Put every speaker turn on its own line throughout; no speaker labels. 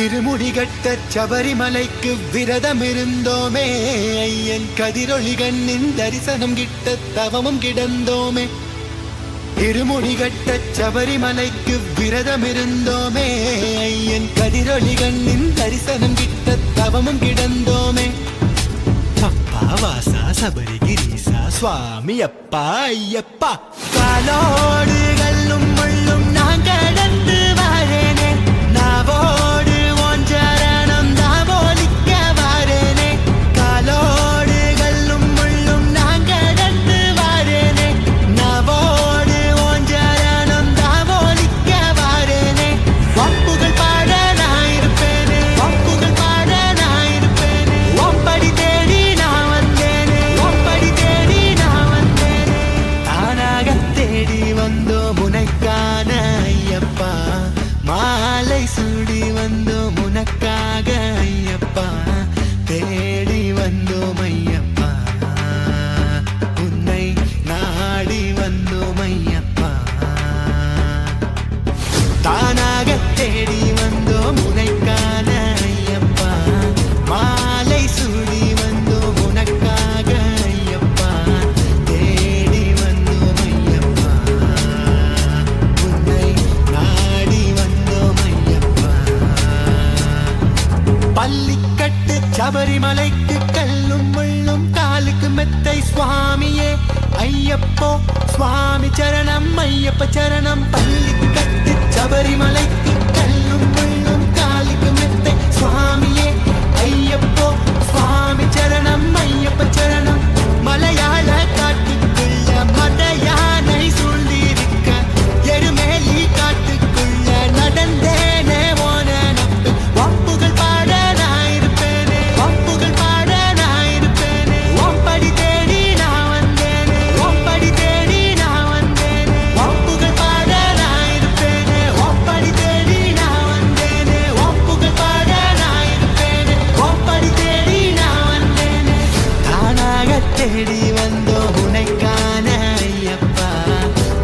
திருமுடிகட்ட சபரிமலைக்கு விரதம் இருந்தோமே, ஐயன் கதிரொளி கண்ணின் தரிசனம் கிட்ட தவமும் கிடந்தோமே. திருமுடிகட்ட சபரிமலைக்கு விரதம் இருந்தோமே, ஐயன் கதிரொளி கண்ணின் தரிசனம் கிட்ட தவமும் கிடந்தோமே. அப்பா வாசா சபரிகிரீசா சுவாமி அப்பா ஐயப்பா, காலோடு கல்லும் முள்ளும் நான் கடந்து வாரேனே, நாவோடு உன் சரணம் தாவோலிக்க வாரேனே. காலோடு கல்லும் முள்ளும் நான் கடந்து வாரேனே, நாவோடு உன் சரணம் தாவோலிக்க வாரேனே. வம்புகள் பாட நான் இருப்பேனே, வம்புகள் பாட நான் இருப்பேனே. ஒம்படி தேடி நான் வந்தேனே, ஒம்படி தேடி நான் வந்தேனே. தானாக தேடி வந்தோம் உனக்கான ஐயப்பா, மாலை சூடி வந்தோம் உனக்காக ஐயப்பா, தேடி வந்தோம் ஐயப்பா, உன்னை நாடி வந்தோம் ஐயப்பா. தானாக தேடி வந்தோம் உனக்கான ஐயப்பா, மாலை சூடி வந்தோம் உனக்காக ஐயப்பா, தேடி வந்தோம் ஐயப்பா, உன்னை நாடி வந்தோம் ஐயப்பா. பள்ளிக்கட்டு சபரிமலைக்கு கல்லும் முள்ளும் காலுக்கு மெத்தை சுவாமியே ஐயப்போ, சுவாமி சரணம் ஐயப்ப சரணம். பள்ளிக்கட்டு சபரிமலைக்கு கல்லும் முள்ளும் காலுக்கு மெத்தை சுவாமியே ஐயப்போ, சுவாமி சரணம் ஐயப்ப சரணம். மலையாள காட்டுக்குள்ள மத யானை சூழ்ந்திருக்க, எருமேலி காட்டுக்குள்ள நடந்தேனே ஓன நம்பு. வம்புகள் பாட நான் இருப்பேனே, வம்புகள் பாட நான் இருப்பேனே. ஒம்படி தேடி நான் வந்தேனே, ஒம்படி தேடி நான் வந்தேனே. வம்புகள் பாட நான் இருப்பேனே, ஒம்படி தேடி நான் வந்தேனே. வம்புகள் பாட நான் இருப்பேனே, ஒம்படி தேடி நான் வந்தேனே. தானாக தேடி வந்தோம் உனக்கான ஐயப்பா,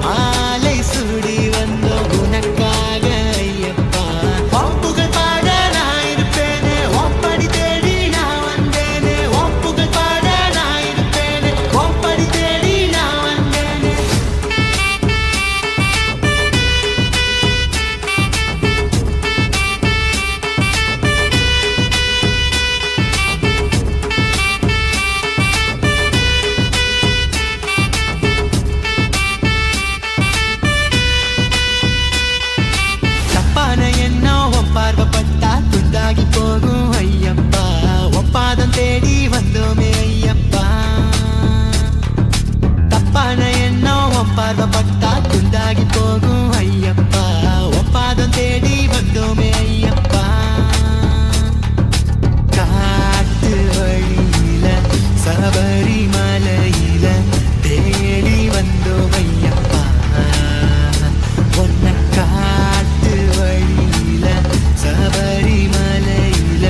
மாலை சூடி வந்தோம் உனக்காக ஐயப்பா. வம்புகள் பாட நான் இருப்பேனே, ஒம்படி தேடி நான் வந்தேனே. வம்புகள் பாட நான் இருப்பேனே, ஒம்படி தேடி நான் வந்தேனே. தப்பான எண்ணம் உன் பார்வைப்பட்டா துண்டாகி போகும் ஐயப்பா, ஒப்பாதம் தேடி வந்தோமே ஐயப்பா. தப்பான எண்ணம் உன் பார்வைப்பட்டா துண்டாகி போகும் ஐயப்பா, ஒப்பாதம் தேடி வந்தோமே ஐயப்பா. காட்டு வழியில சபரிமலையில தேடி வந்தோம் ஐயப்பா, உன்னை காட்டு வழியில சபரிமலையில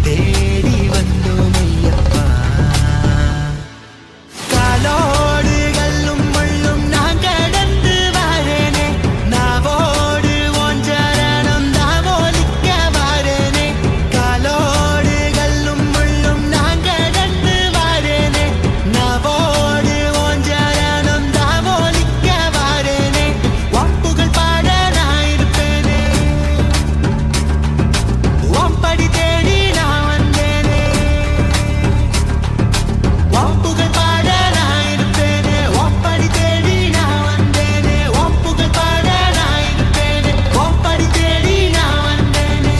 தேடி வந்தோம் ஐயப்பா. காலோடு கல்லும் முள்ளும் நான் கடந்து வாரேனே, நாவோடு உன் சரணம் தாவோலிக்க வாரேனே. காலோடு கல்லும் முள்ளும் நான் கடந்து வாரேனே, நாவோடு உன் சரணம் தாவோலிக்க வாரேனே. வம்புகள் பாட நான் இருப்பேனே, ஒம்படி தேடி நான் வந்தேனே. வம்புகள் பாட நான் இருப்பேனே, ஒம்படி தேடி நான் வந்தேனே. வம்புகள் பாட நான் இருப்பேனே, ஒம்படி தேடி நான் வந்தேனே.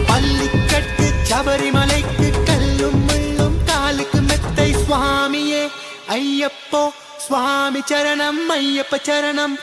பள்ளிக்கட்டு சபரிமலைக்கு கல்லும் முள்ளும் காலுக்கு மெத்தை சுவாமியே ஐயப்போ, சுவாமி சரணம் ஐயப்ப சரணம்.